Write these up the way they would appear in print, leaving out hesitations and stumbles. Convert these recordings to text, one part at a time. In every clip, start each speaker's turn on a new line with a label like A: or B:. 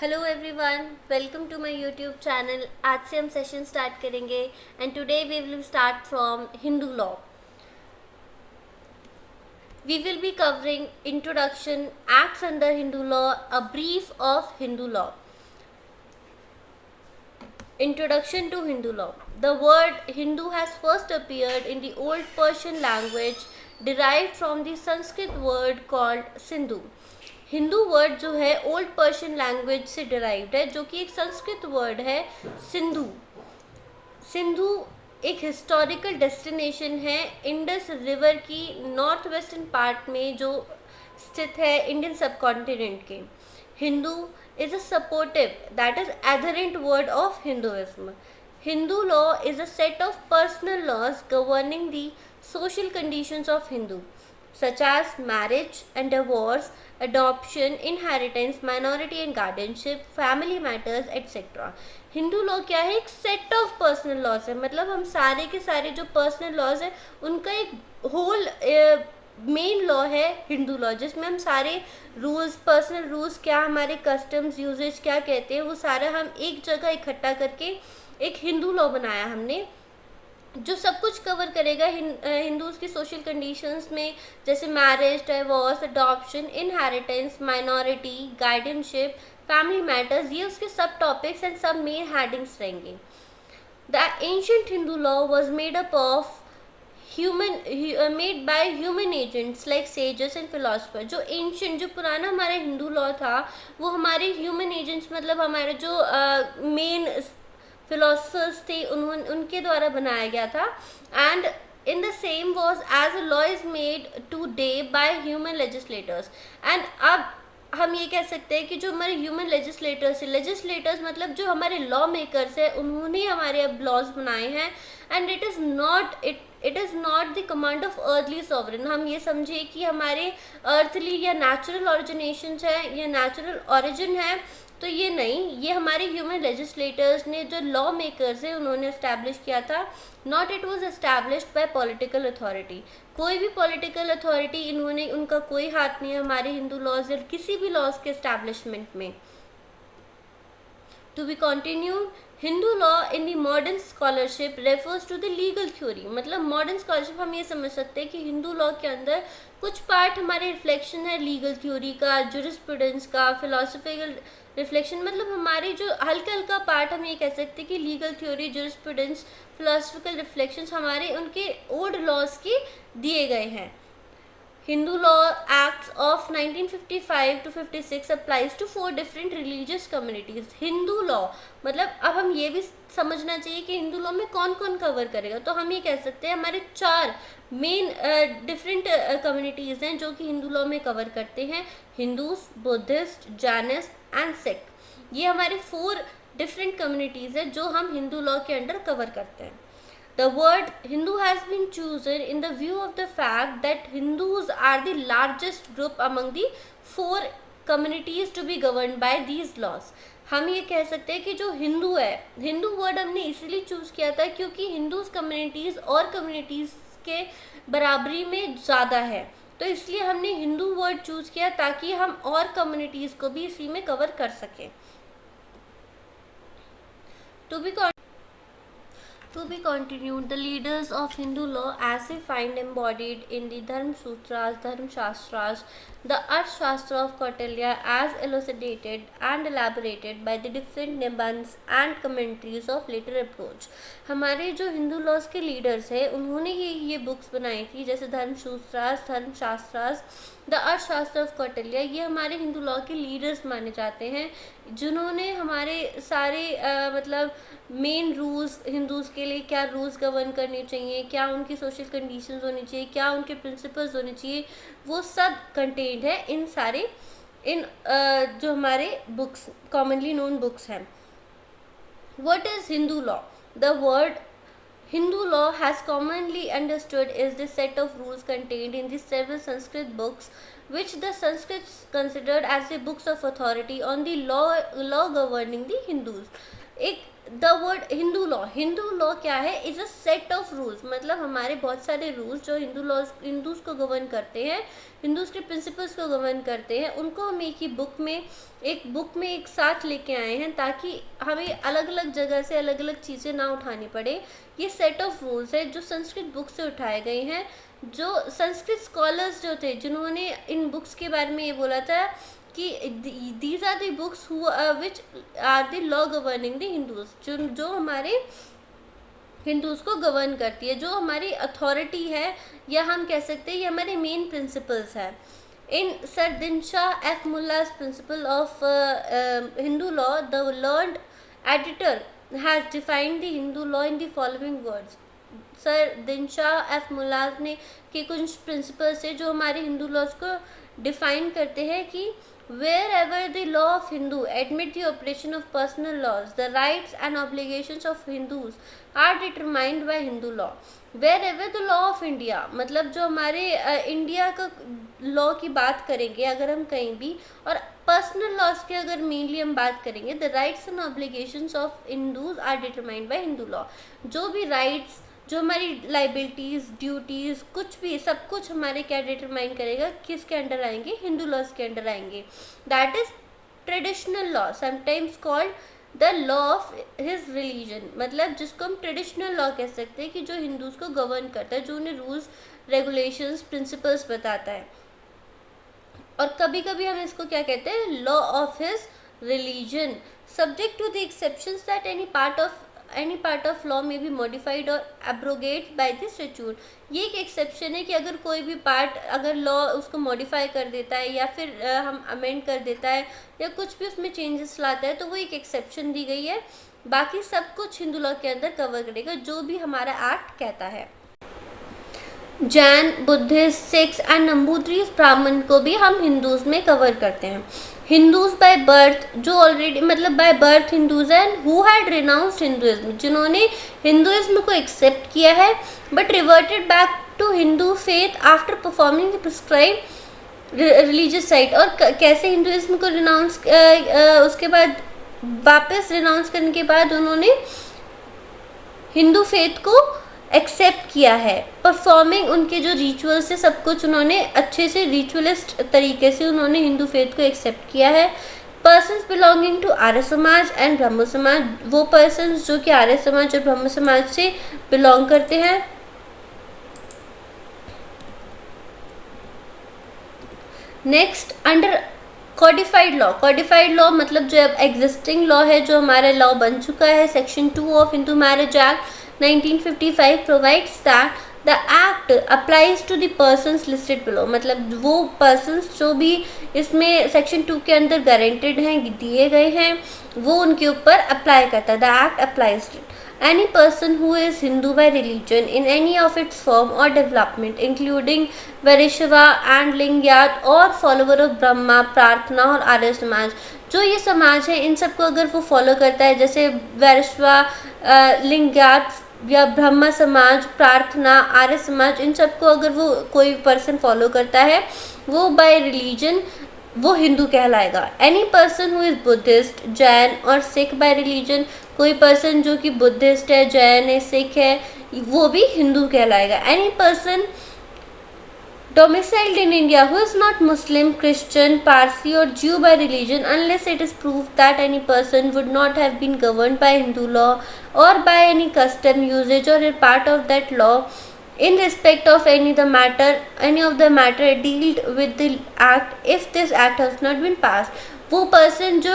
A: Hello everyone, welcome to my YouTube channel. आज से हम सेशन स्टार्ट करेंगे and today we will start from Hindu law. We will be covering introduction, acts under Hindu law, a brief of Hindu law. Introduction to Hindu law. The word Hindu has first appeared in the Old Persian language derived from the Sanskrit word called Sindhu. Hindu word जो है old Persian language से derived है, जो कि एक Sanskrit word है सिंधु. सिंधु एक historical destination है इंडस रिवर की नॉर्थ वेस्टर्न पार्ट में जो स्थित है इंडियन सब कॉन्टिनेंट के. Hindu is a supportive, that is adherent word of Hinduism. Hindu law is a set of personal laws governing the social conditions of Hindu, such as marriage and divorce, adoption, inheritance, minority and guardianship, family matters, etc. Hindu law क्या है? एक set of personal laws है. मतलब हम सारे के सारे जो पर्सनल लॉज है उनका एक होल मेन लॉ है हिंदू लॉ, जिसमें हम सारे रूल्स, पर्सनल रूल्स क्या, हमारे कस्टम्स, यूजेज क्या कहते हैं, वो सारा हम एक जगह इकट्ठा करके एक हिंदू लॉ बनाया हमने, जो सब कुछ कवर करेगा हिंदूज़ की सोशल कंडीशंस में, जैसे marriage, divorce, adoption, inheritance, minority, guardianship, family matters. ये उसके सब टॉपिक्स एंड सब मेन हेडिंग्स रहेंगे. The ancient Hindu law was made up of made by human agents like sages and philosopher. जो एंशियंट, जो पुराना हमारा हिंदू लॉ था, वो हमारे ह्यूमन एजेंट्स, मतलब हमारे जो मेन फिलोसफर्स थे, उनके द्वारा बनाया गया था. And in the same was as a law is made today by human legislators. And अब हम ये कह सकते हैं कि जो हमारे ह्यूमन लेजिस्लेटर्स मतलब जो हमारे लॉ मेकर्स हैं, उन्होंने हमारे अब लॉज बनाए हैं. And it is not the command of earthly sovereign. हम ये समझे कि हमारे अर्थली या नेचुरल ऑरिजिनेशन है या नेचुरल ऑरिजिन है, तो ये नहीं, ये हमारे ह्यूमन लेजिस्लेटर्स ने, जो लॉ मेकर्स हैं, उन्होंने इस्टेब्लिश किया था. Not it was established bye political authority. कोई भी पॉलिटिकल अथॉरिटी, इन्होंने, उनका कोई हाथ नहीं है हमारे हिंदू लॉज या किसी भी लॉज के इस्टेब्लिशमेंट में. To be continued, Hindu law in the modern scholarship refers to the legal theory. मतलब मॉडर्न स्कॉलरशिप हम ये समझ सकते हैं कि हिंदू लॉ के अंदर कुछ पार्ट हमारे रिफ्लेक्शन है लीगल थ्योरी का, जूरिस्प्रूडेंस का, फिलोसफिकल रिफ्लेक्शन. मतलब हमारी जो हल्का हल्का पार्ट, हम ये कह सकते हैं कि legal theory, jurisprudence, philosophical reflections हमारे उनके ओल्ड लॉज के दिए गए हैं. Hindu Law Acts of 1955 to 56 applies to 4 different religious communities. Hindu law मतलब अब हम ये भी समझना चाहिए कि हिंदू लॉ में कौन कौन कवर करेगा. तो हम ये कह सकते हैं हमारे 4 मेन डिफरेंट कम्युनिटीज़ हैं जो कि हिंदू लॉ में कवर करते हैं. Hindus, Buddhist, Jainist and Sikh. ये हमारे 4 डिफरेंट कम्युनिटीज़ हैं जो हम हिंदू लॉ के अंडर कवर करते हैं. The word Hindu has been chosen in the view of the fact that Hindus are the largest group among the 4 communities to be governed by these laws. हम ये कह सकते हैं कि जो हिंदू है, हिंदू वर्ड हमने इसलिए चूज़ किया था क्योंकि हिंदूज कम्युनिटीज़ और कम्युनिटीज़ के बराबरी में ज़्यादा है, तो इसलिए हमने हिंदू वर्ड चूज़ किया ताकि हम और कम्युनिटीज़ को भी इसी में कवर कर सकें. To be continued, the leaders of Hindu law as we find embodied in the Dharma Sutras, Dharma Shastras, the Arthashastra of Kautilya as elucidated and elaborated by the different निबंध and commentaries of later approach. हमारे जो Hindu laws के leaders हैं, उन्होंने ये books बनाई थी, जैसे धर्म सूत्रास, धर्म शास्त्रास, द अर्थशास्त्र ऑफ कौटिल्य. ये हमारे हिंदू लॉ के लीडर्स माने जाते हैं, जिन्होंने हमारे सारे मतलब मेन रूल्स, हिंदूज़ के लिए क्या रूल्स गवर्न करने चाहिए, क्या उनकी सोशल कंडीशंस होनी चाहिए, क्या उनके प्रिंसिपल्स होने चाहिए, वो सब कंटेंट है इन सारे जो हमारे बुक्स, कॉमनली नोन बुक्स हैं. What is Hindu law? The word Hindu law has commonly understood is the set of rules contained in the several Sanskrit books, which the Sanskrits considered as the books of authority on the law governing the Hindus. एक the word Hindu law क्या है, is a set of rules, मतलब हमारे बहुत सारे rules जो Hindus को govern करते हैं, हिंदूज के प्रिंसिपल्स को गवर्न करते हैं, उनको हम एक ही बुक में एक साथ लेके आए हैं ताकि हमें अलग अलग जगह से अलग अलग चीज़ें ना उठानी पड़े। ये सेट ऑफ रूल्स है जो संस्कृत बुक से उठाए गए हैं, जो संस्कृत स्कॉलर्स जो थे जिन्होंने इन बुक्स के बारे में ये बोला था कि these are the books which are the law governing the Hindus, जो हमारे हिंदूज को गवर्न करती है, जो हमारी अथॉरिटी है, या हम कह सकते हैं ये हमारे मेन प्रिंसिपल्स है। In sir Dinshah F Mulla's principle of Hindu law, the learned editor has defined the Hindu law in the following words. Sir Dinshah F Mulla ने के कुछ प्रिंसिपल्स है जो हमारे हिंदू लॉज को डिफाइन करते हैं कि wherever the law of Hindu admit the operation of personal laws, the rights and obligations of Hindus are determined by Hindu law. Wherever the law of India, मतलब जो हमारे इंडिया का लॉ की बात करेंगे अगर हम कहीं भी, और पर्सनल लॉज की अगर मेनली हम बात करेंगे, the rights and obligations of Hindus are determined by Hindu law. जो भी राइट्स, जो हमारी लाइबिलिटीज़, ड्यूटीज़, कुछ भी, सब कुछ हमारे क्या डिटरमाइन करेगा, किसके अंडर आएंगे, हिंदू लॉज के अंडर आएंगे। That is traditional law, sometimes called the law of his religion, मतलब जिसको हम ट्रेडिशनल लॉ कह सकते हैं कि जो हिंदूज़ को गवर्न करता है, जो उन्हें रूल्स, रेगुलेशंस, प्रिंसिपल्स बताता है। और कभी कभी हम इसको क्या कहते हैं, law of his religion, subject to the exceptions that any part of law may be modified or abrogated by the statute। ये एक एक्सेप्शन है कि अगर कोई भी पार्ट, अगर लॉ उसको मॉडिफाई कर देता है या फिर हम अमेंड कर देता है या कुछ भी उसमें चेंजेस लाता है, तो वो एक एक्सेप्शन दी गई है। बाकी सब कुछ हिंदू लॉ के अंदर कवर करेगा जो भी हमारा एक्ट कहता है। जैन, बुद्धिस्ट, सिख्स एंड नंबूद्रीज ब्राह्मण को भी हम हिंदूज में कवर करते हैं। हिंदूज बाय बर्थ, जो ऑलरेडी मतलब by birth Hindus and who had renounced Hinduism, जिन्होंने हिंदुइज्म को एक्सेप्ट किया है but reverted back to Hindu faith after performing the prescribed religious site. और कैसे हिंदुइज्म को रिनाउंस, उसके बाद वापस रिनाउंस करने के बाद उन्होंने हिंदू फेथ को एक्सेप्ट किया है, परफॉर्मिंग उनके जो रिचुअल्स है सब कुछ उन्होंने अच्छे से रिचुअलिस्ट तरीके से उन्होंने हिंदू फेथ को एक्सेप्ट किया है। Persons belonging to Arya Samaj and ब्रह्म समाज, वो पर्सन्स जो कि आर्य समाज और ब्रह्म समाज से बिलोंग करते हैं। नेक्स्ट, अंडर कॉडिफाइड लॉ मतलब जो अब एग्जिस्टिंग लॉ है, जो हमारा लॉ बन चुका है, section 2 of Hindu marriage act 1955 provides that the act applies to the persons listed below, मतलब वो persons जो भी इसमें सेक्शन 2 के अंदर गारंटेड हैं, दिए गए हैं, वो उनके ऊपर अप्लाई करता है। The act applies to any person who is Hindu by religion in any of its form or development including Vaishnava and Lingyat or follower of Brahma, प्रार्थना और आर्य समाज। जो ये समाज है इन सबको अगर वो फॉलो करता है, जैसे वैष्णव, लिंगायत या ब्रह्मा समाज, प्रार्थना, आर्य समाज, इन सबको अगर वो कोई पर्सन फॉलो करता है, वो बाय रिलीजन वो हिंदू कहलाएगा। Any person who is Buddhist, Jain और सिख बाय रिलीजन, कोई पर्सन जो कि बुद्धिस्ट है, जैन है, सिख है, वो भी हिंदू कहलाएगा। Any person domiciled in India who is not Muslim, Christian, Parsi or Jew by religion unless it is proved that any person would not have been governed by Hindu law or by any custom, usage or a part of that law in respect of any of the matter dealt with the act if this act has not been passed। वो person जो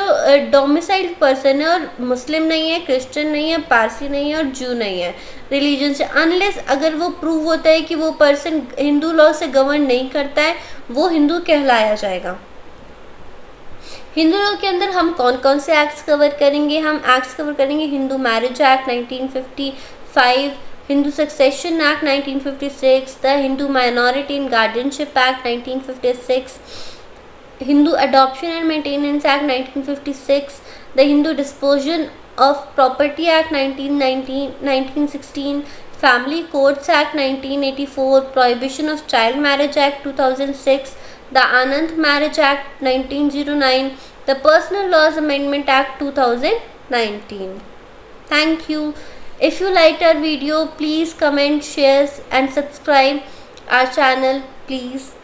A: domiciled person है और मुस्लिम नहीं है, Christian नहीं है, पारसी नहीं है और जू नहीं है रिलीजन से, अनलेस अगर वो प्रूव होता है कि वो पर्सन हिंदू लॉ से गवर्न नहीं करता है, वो हिंदू कहलाया जाएगा। हिंदू लॉ के अंदर हम कौन कौन से एक्ट्स कवर करेंगे? हम एक्ट्स कवर करेंगे Hindu marriage act 1955, Hindu succession act 1956, the Hindu minority in guardianship act 1956, Hindu Adoption and Maintenance Act 1956, the Hindu Disposition of Property Act 1916, Family Courts Act 1984, Prohibition of Child Marriage Act 2006, the Anand Marriage Act 1909, the Personal Laws Amendment Act 2019। Thank you. If you liked our video, please comment, share, and subscribe our channel, please.